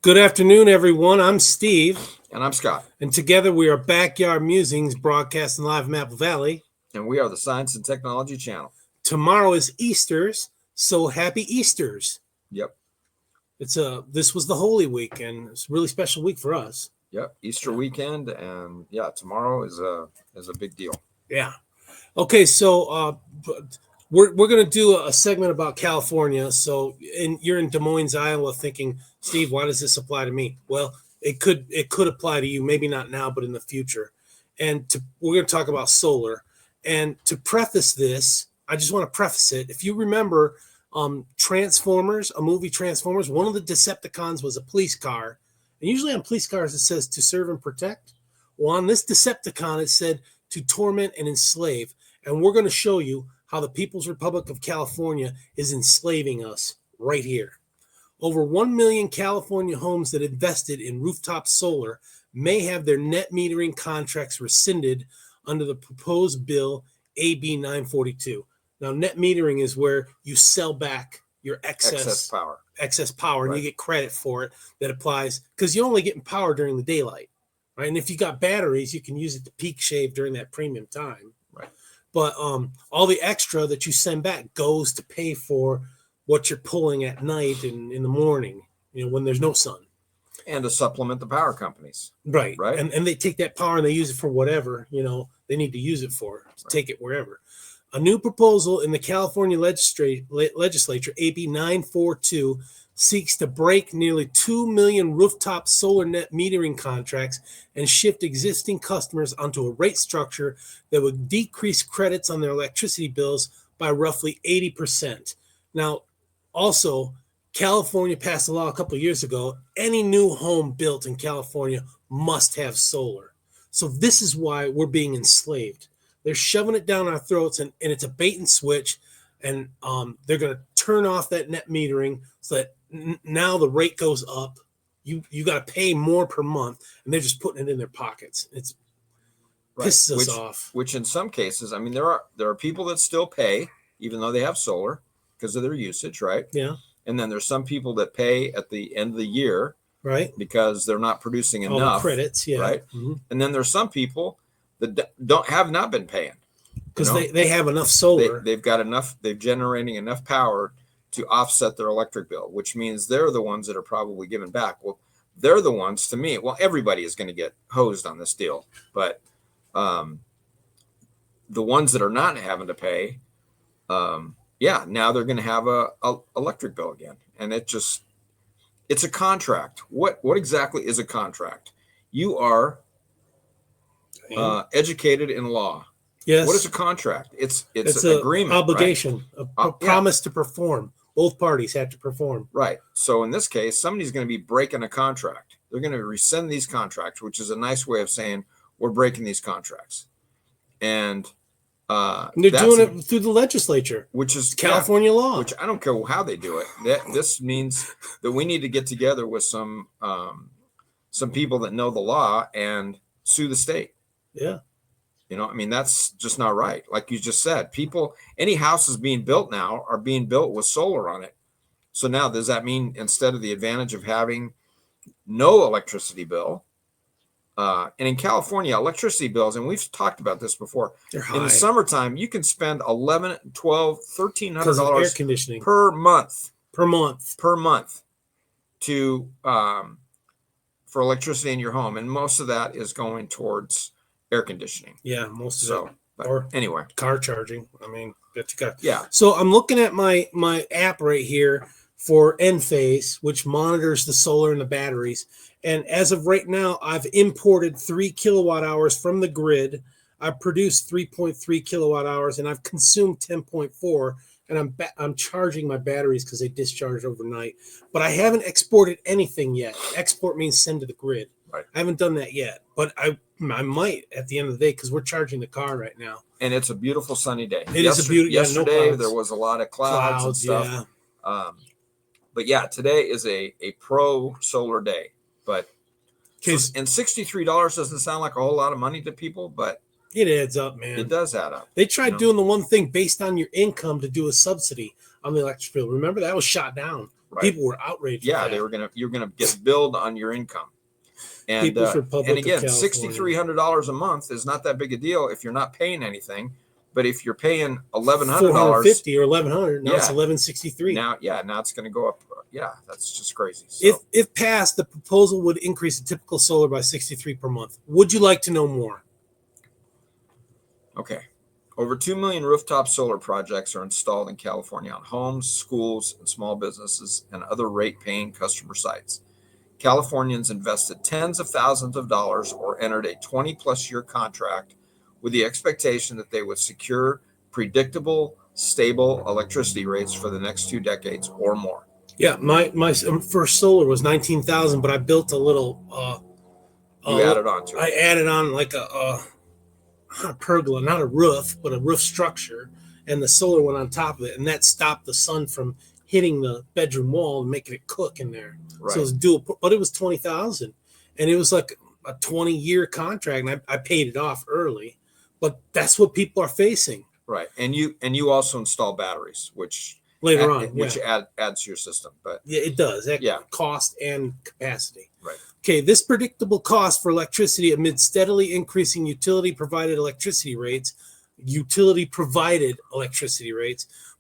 Good afternoon, everyone. I'm Steve, And I'm Scott, and together we are Backyard Musings, broadcasting live from Apple Valley. and we are the Science and Technology Channel. Tomorrow is Easter's, so happy Easter's. Yep, This was the Holy Week, and it's a really special week for us. yep. Easter weekend, and tomorrow is a big deal. Yeah. Okay, so we're gonna do a segment about California. So, you're in Des Moines, Iowa, thinking, Steve, why does this apply to me? Well, it could apply to you, maybe not now, but in the future. And we're gonna talk about solar. And to preface this, I just want to preface it. If you remember, Transformers, a movie Transformers, one of the Decepticons was a police car, and usually on police cars it says to serve and protect. Well, on this Decepticon it said to torment and enslave. And we're going to show you how the People's Republic of California is enslaving us right here. Over 1 million California homes that invested in rooftop solar may have their net metering contracts rescinded under the proposed bill AB 942. Now, net metering is where you sell back your excess power, Right. and you get credit for it that applies because you're only getting power during the daylight, right? And if you got batteries, you can use it to peak shave during that premium time. Right. But all the extra that you send back goes to pay for what you're pulling at night and in the morning, when there's no sun. And to supplement the power companies. Right. Right. And they take that power and they use it for whatever, they need to use it for, to take it wherever. A new proposal in the California legislature, AB 942, seeks to break nearly 2 million rooftop solar net metering contracts and shift existing customers onto a rate structure that would decrease credits on their electricity bills by roughly 80%. Now, also, California passed a law a couple of years ago. Any new home built in California must have solar. So this is why we're being enslaved. They're shoving it down our throats, and it's a bait and switch. And they're going to turn off that net metering so that now the rate goes up. You got to pay more per month, and they're just putting it in their pockets. It's pisses us off. Which in some cases, I mean, there are people that still pay even though they have solar because of their usage, right? Yeah. And then there's some people that pay at the end of the year, right? Because they're not producing enough. All the credits, yeah. Right. Mm-hmm. And then there's some people that have not been paying because they have enough solar. They've got enough. They're generating enough power to offset their electric bill, which means they're the ones that are probably giving back. Well, they're the ones, to me. Well, everybody is going to get hosed on this deal, but the ones that are not having to pay, now they're going to have a electric bill again, and it's a contract. What exactly is a contract? You are educated in law. Yes. What is a contract? It's an agreement, obligation, right? a promise to perform. Both parties have to perform. Right. So in this case, somebody's going to be breaking a contract. They're going to rescind these contracts, which is a nice way of saying we're breaking these contracts. And they're doing it through the legislature, which is California law. Which I don't care how they do it. This means that we need to get together with some people that know the law and sue the state. Yeah. I mean, that's just not right. Like you just said, any houses being built now are being built with solar on it. So now, does that mean instead of the advantage of having no electricity bill, and in California, electricity bills, and we've talked about this before, they're high. In the summertime, you can spend $1,100, $1,200, $1,300 air conditioning per month to for electricity in your home, and most of that is going towards air conditioning. Yeah, most of it. Or anyway, car charging. I mean, yeah. So I'm looking at my app right here for Enphase, which monitors the solar and the batteries. And as of right now, I've imported 3 kilowatt hours from the grid. I've produced 3.3 kilowatt hours, and I've consumed 10.4. And I'm charging my batteries because they discharge overnight. But I haven't exported anything yet. Export means send to the grid. Right. I haven't done that yet, but I might at the end of the day because we're charging the car right now. And it's a beautiful sunny day. It is a beautiful. Yesterday there was a lot of clouds and stuff. Yeah. But yeah, today is a pro solar day. But and $63 doesn't sound like a whole lot of money to people, but it adds up, man. It does add up. They tried doing the one thing based on your income to do a subsidy on the electric bill. Remember, that was shot down. Right. People were outraged. Yeah, with that. you're gonna get billed on your income. And People's Republic of again, California. $6,300 a month is not that big a deal if you're not paying anything. But if you're paying $1,100, $450 or $1,100, now Yeah. it's $1,163. now it's going to go up. Yeah, that's just crazy. So, If passed, the proposal would increase the typical solar by $63 per month. Would you like to know more? okay, over 2 million rooftop solar projects are installed in California on homes, schools, and small businesses and other rate-paying customer sites. Californians invested tens of thousands of dollars or entered a 20-plus year contract with the expectation that they would secure predictable, stable electricity rates for the next 2 decades or more. Yeah, my first solar was 19,000, but I built a little. You added on to it. I added on like not a pergola, not a roof, but a roof structure, and the solar went on top of it, and that stopped the sun from hitting the bedroom wall and making it cook in there. Right. So it was dual, but it was 20,000, and it was like a 20-year contract, and I paid it off early. But that's what people are facing. Right, and you also install batteries, which later on, which adds to your system. But yeah, it does. Yeah. Cost and capacity. Right. Okay, this predictable cost for electricity amid steadily increasing utility provided electricity rates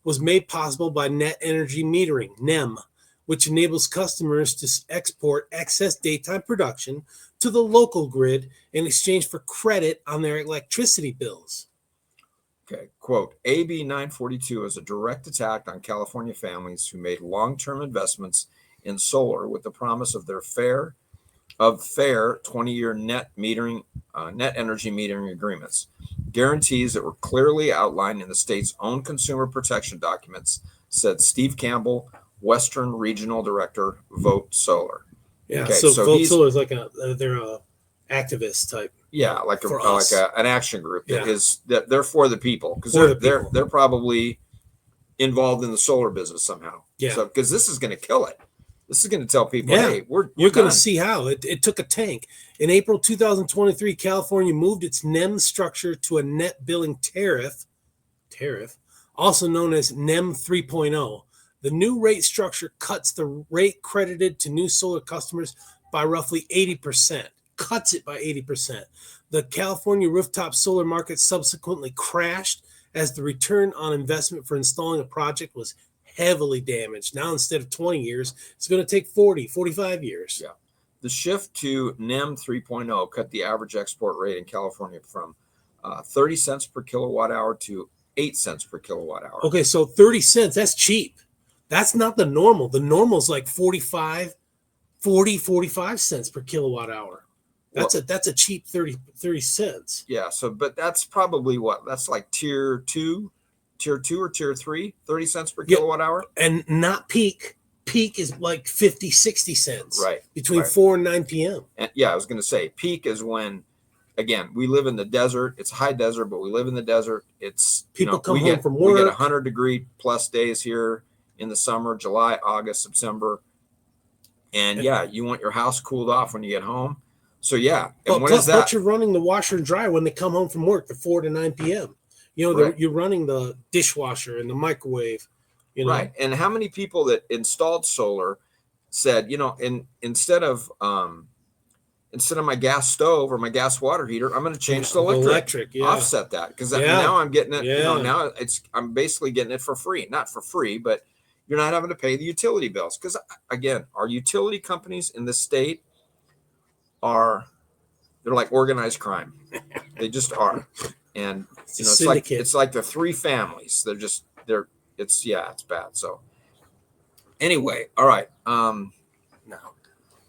was made possible by net energy metering, NEM, which enables customers to export excess daytime production to the local grid in exchange for credit on their electricity bills. Okay, quote, AB 942 is a direct attack on California families who made long-term investments in solar with the promise of fair 20-year net energy metering agreements, guarantees that were clearly outlined in the state's own consumer protection documents, said Steve Campbell, Western Regional Director, Vote Solar. Yeah, Okay, so Vote he's- Solar is like they're a activist type. Yeah, like an action group that they're for the people, because they're probably involved in the solar business somehow. Yeah. So because this is going to kill it. This is going to tell people, Yeah. hey, we're You're going done. to see how it took a tank. In April 2023, California moved its NEM structure to a net billing tariff, also known as NEM 3.0. The new rate structure cuts the rate credited to new solar customers by roughly 80%. Cuts it by 80%. The California rooftop solar market subsequently crashed as the return on investment for installing a project was heavily damaged. Now, instead of 20 years, it's going to take 40, 45 years. Yeah. The shift to NEM 3.0 cut the average export rate in California from 30 cents per kilowatt hour to 8 cents per kilowatt hour. Okay, so 30 cents, that's cheap. That's not the normal. The normal is like 45 cents per kilowatt hour. That's a cheap 30 cents. Yeah, but that's probably that's like tier 2 or tier 3, 30 cents per kilowatt hour. And not peak. Peak is like 50, 60 cents. Right. Between 4 and 9 p.m. And I was going to say peak is when, again, we live in the desert. It's high desert, but we live in the desert. It's people come home from work. We get 100-degree plus days here in the summer, July, August, September. And you want your house cooled off when you get home. So and when is that? But you're running the washer and dryer when they come home from work, the 4 to 9 p.m. Right. You're running the dishwasher and the microwave. Right. And how many people that installed solar said, instead of my gas stove or my gas water heater, I'm going to change to electric. Offset that, because now I'm getting it. Now I'm basically getting it for free. Not for free, but you're not having to pay the utility bills. Because again, our utility companies in the state they're like organized crime. They just are. And it's like the three families. It's bad. So anyway, all right.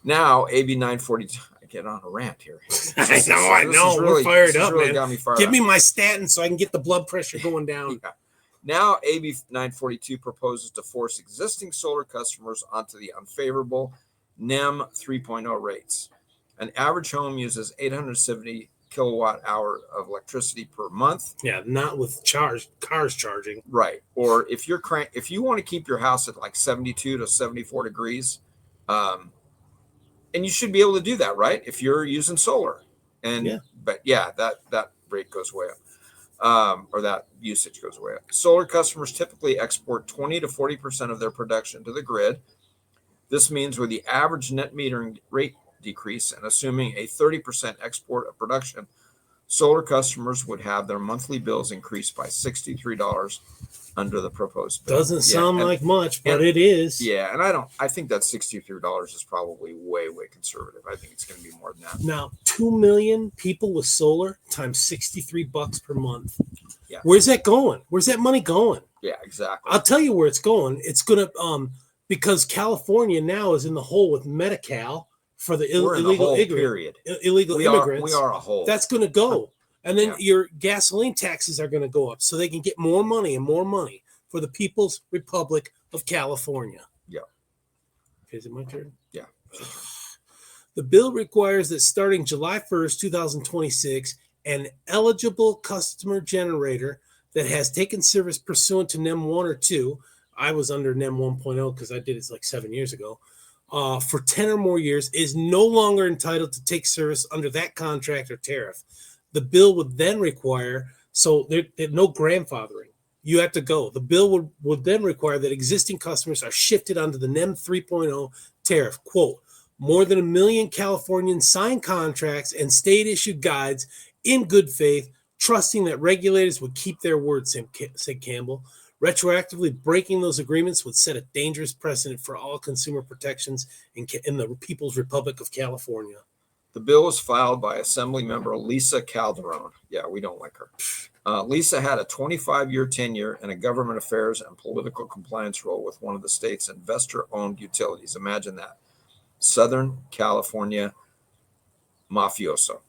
Now AB 942. I get on a rant here. I know. We're fired up, man. Got me fired Give up. me my statin so I can get the blood pressure going down. Yeah. Now AB 942 proposes to force existing solar customers onto the unfavorable NEM 3.0 rates. An average home uses 870 kilowatt hour of electricity per month. Yeah, not with cars charging. Right. Or if you want to keep your house at like 72 to 74 degrees, and you should be able to do that, right? If you're using solar. But that rate goes way up. Or that usage goes way up. Solar customers typically export 20 to 40% of their production to the grid This means with the average net metering rate decrease and assuming a 30% export of production, solar customers would have their monthly bills increased by $63 under the proposed bill. Doesn't sound like much, but it is. Yeah, and I think that $63 is probably way conservative. I think it's going to be more than that. Now, 2 million people with solar times $63 per month. Yeah. Where's that going? Where's that money going? Yeah, exactly. I'll tell you where it's going. It's going to because California now is in the hole with Medi-Cal for the illegal immigrants. We are a hole. That's going to go. And then your gasoline taxes are going to go up so they can get more money and more money for the People's Republic of California. Yeah. Is it my turn? Yeah. The bill requires that starting July 1st, 2026, an eligible customer generator that has taken service pursuant to NEM 1 or 2, I was under NEM 1.0 because I did it like 7 years ago, for 10 or more years is no longer entitled to take service under that contract or tariff. The bill would then require, so there's no grandfathering. You have to go. The bill would then require that existing customers are shifted onto the NEM 3.0 tariff. Quote, more than 1 million Californians signed contracts and state-issued guides in good faith, trusting that regulators would keep their word, said Campbell. Retroactively breaking those agreements would set a dangerous precedent for all consumer protections in the People's Republic of California. The bill was filed by Assembly member Lisa Calderon. Yeah, we don't like her. Lisa had a 25-year tenure in a government affairs and political compliance role with one of the state's investor-owned utilities. Imagine that. Southern California mafioso.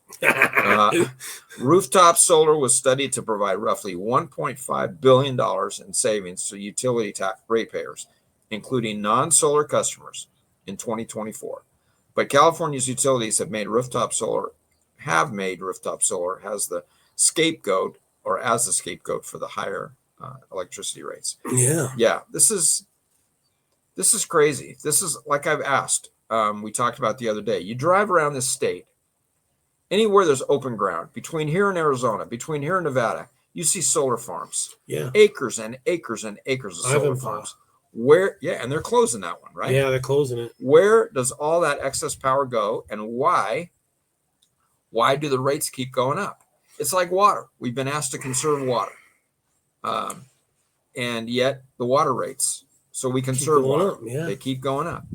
Rooftop solar was studied to provide roughly $1.5 billion in savings to utility ratepayers, including non-solar customers, in 2024. But California's utilities have made rooftop solar as the scapegoat for the higher electricity rates. Yeah. This is crazy. This is like I've asked. We talked about the other day. You drive around this state, anywhere there's open ground, between here and Arizona, between here and Nevada, you see solar farms. Yeah. Acres and acres and acres of solar farms. And they're closing that one, right? Yeah, they're closing it. Where does all that excess power go, and why do the rates keep going up? It's like water. We've been asked to conserve water, and yet the water rates, so we conserve water, they keep going up.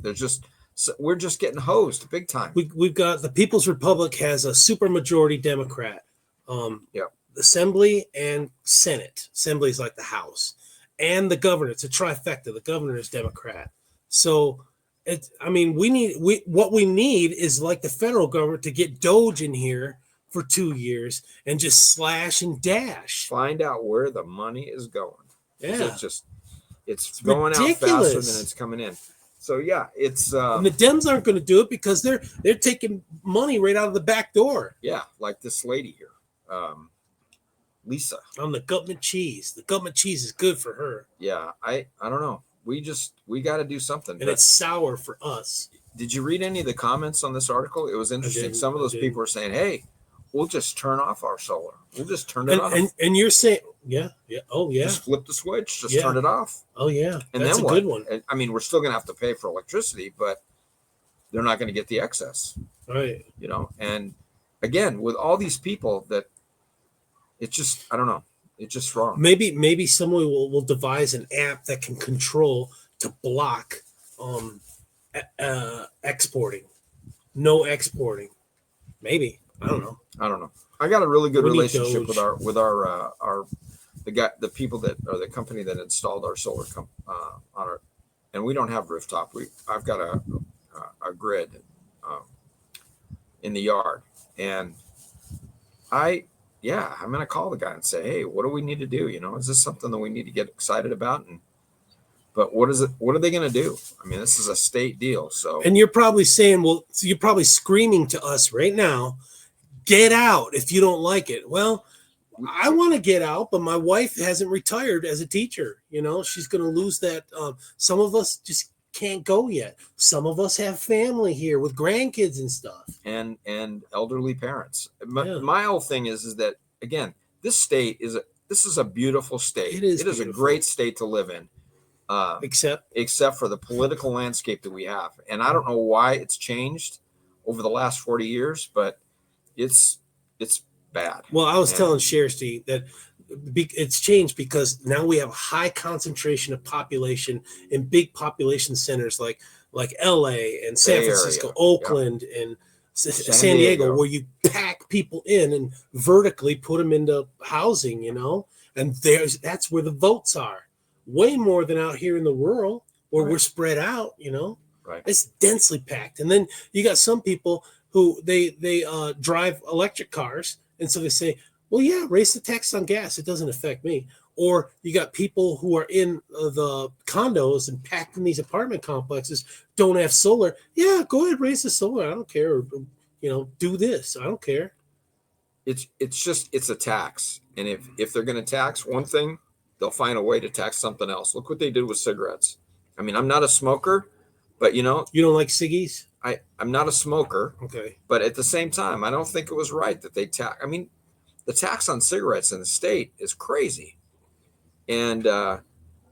We're just getting hosed big time. We've got the People's Republic has a supermajority Democrat, Assembly and Senate. Assembly is like the House. And the governor, it's a trifecta. The governor is Democrat. So, what we need is like the federal government to get Doge in here for 2 years and just slash and dash. Find out where the money is going. Yeah. It's going ridiculous. Out faster than it's coming in. So yeah, it's and the Dems aren't going to do it because they're taking money right out of the back door. Yeah, like this lady here. Lisa on the government cheese. The government cheese is good for her. Yeah, I don't know. We got to do something. And it's sour for us. Did you read any of the comments on this article? It was interesting. Some of those people were saying, "Hey, we'll just turn off our solar. We'll just turn it off." And you're saying, yeah, oh yeah, just flip the switch, just turn it off. Oh yeah, and that's then a good one. I mean, we're still going to have to pay for electricity, but they're not going to get the excess, right? And again, with all these people that. It's just, I don't know. It's just wrong. Maybe someone will devise an app that can control to block exporting. No exporting. Maybe. I don't know. I got a really good relationship with the people that are the company that installed our solar on our, and we don't have rooftop. I've got a grid in the yard, and I'm going to call the guy and say, hey, what do we need to do? Is this something that we need to get excited about? But what is it? What are they going to do? I mean, this is a state deal. So, and you're probably saying, you're probably screaming to us right now, get out if you don't like it. Well, I want to get out, but my wife hasn't retired as a teacher. She's going to lose that. Some of us just can't go yet. Some of us have family here with grandkids and stuff, and elderly parents. My whole thing is that, again, this state is a beautiful state. It is a great state to live in, except for the political landscape that we have. And I don't know why it's changed over the last 40 years, but it's bad. Well, I was telling Sherry that it's changed because now we have a high concentration of population in big population centers like LA and San Francisco, Oakland, and San Diego, where you pack people in and vertically put them into housing, and that's where the votes are. Way more than out here in the rural where we're spread out, Right. It's densely packed. And then you got some people who they drive electric cars. And so they say, well, yeah, raise the tax on gas. It doesn't affect me. Or you got people who are in the condos and packed in these apartment complexes, don't have solar. Yeah, go ahead, raise the solar. I don't care. Or, do this. I don't care. It's a tax. And if they're going to tax one thing, they'll find a way to tax something else. Look what they did with cigarettes. I mean, I'm not a smoker, but you don't like ciggies? I'm not a smoker. Okay. But at the same time, I don't think it was right that they tax. I mean, the tax on cigarettes in the state is crazy. And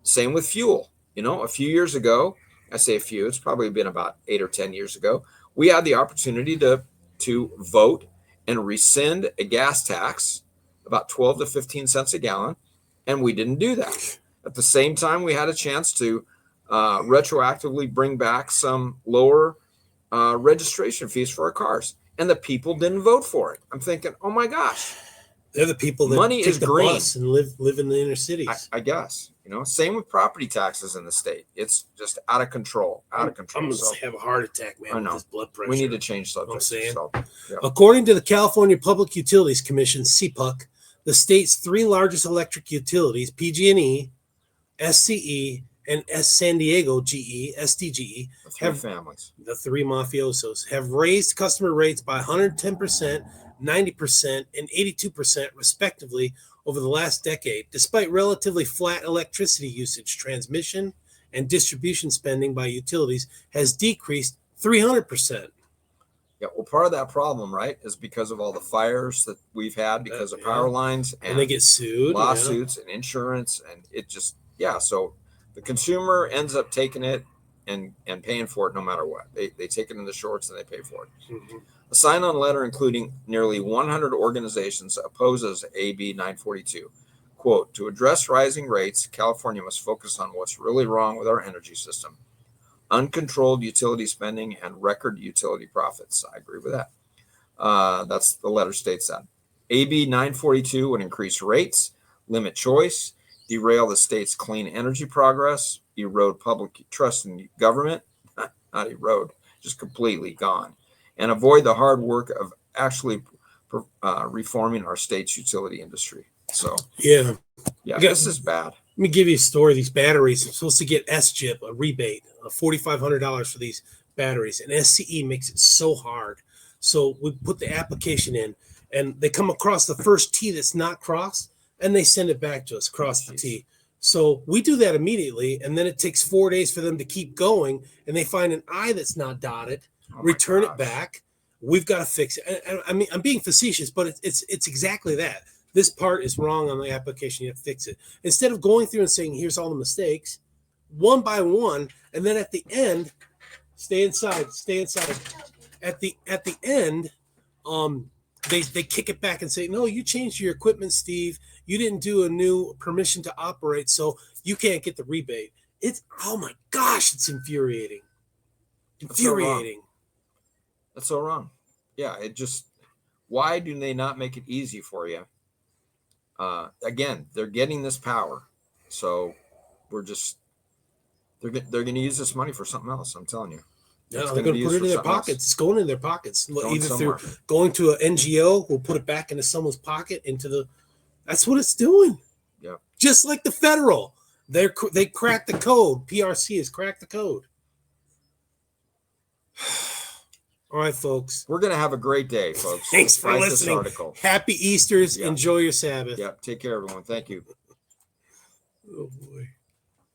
same with fuel. A few years ago, I say a few, it's probably been about 8 or 10 years ago, we had the opportunity to vote and rescind a gas tax about 12 to 15 cents a gallon. And we didn't do that. At the same time, we had a chance to retroactively bring back some lower registration fees for our cars. And the people didn't vote for it. I'm thinking, oh my gosh. They're the people that money take is the green. bus and live in the inner cities. I guess. Same with property taxes in the state. It's just out of control. I'm going to have a heart attack, man, with this blood pressure. We need to change subjects. I'm saying. So, yeah. According to the California Public Utilities Commission, CPUC, the state's three largest electric utilities, PG&E, SCE, and San Diego GE, SDGE, the three mafiosos, have raised customer rates by 110%, 90%, and 82% respectively over the last decade, despite relatively flat electricity usage. Transmission and distribution spending by utilities has decreased 300%. Yeah, well, part of that problem, right, is because of all the fires that we've had because of power lines, and they get sued, lawsuits, and insurance, and it just, so the consumer ends up taking it and paying for it no matter what. They take it in the shorts and they pay for it. Mm-hmm. A sign-on letter including nearly 100 organizations opposes AB 942. Quote, to address rising rates, California must focus on what's really wrong with our energy system. Uncontrolled utility spending and record utility profits. I agree with that. That's the letter states that. AB 942 would increase rates, limit choice, derail the state's clean energy progress, erode public trust in government, not erode, just completely gone, and avoid the hard work of actually reforming our state's utility industry. So, this is bad. Let me give you a story. These batteries, I'm supposed to get SGIP, a rebate, $4,500 for these batteries, and SCE makes it so hard. So we put the application in, and they come across the first T that's not crossed, and they send it back to us, cross the T. So we do that immediately, and then it takes 4 days for them to keep going, and they find an I that's not dotted, return it back. We've got to fix it. And I mean, I'm being facetious, but it's exactly that. This part is wrong on the application. You have to fix it. Instead of going through and saying, here's all the mistakes, one by one, and then at the end, stay inside. At the end, they kick it back and say, no, you changed your equipment, Steve. You didn't do a new permission to operate, so you can't get the rebate. Oh my gosh, it's infuriating. Infuriating. That's so wrong. Yeah, why do they not make it easy for you? Again, they're getting this power, so they're going to use this money for something else. I'm telling you. Yeah, they're going to put it in their pockets. Else. It's going in their pockets. Either somewhere. Through going to an NGO, we'll put it back into someone's pocket. That's what it's doing. Yeah. Just like the federal, they cracked the code. PRC has cracked the code. All right, folks. We're going to have a great day, folks. Thanks for listening. Happy Easters. Yeah. Enjoy your Sabbath. Yeah. Take care, everyone. Thank you. Oh, boy.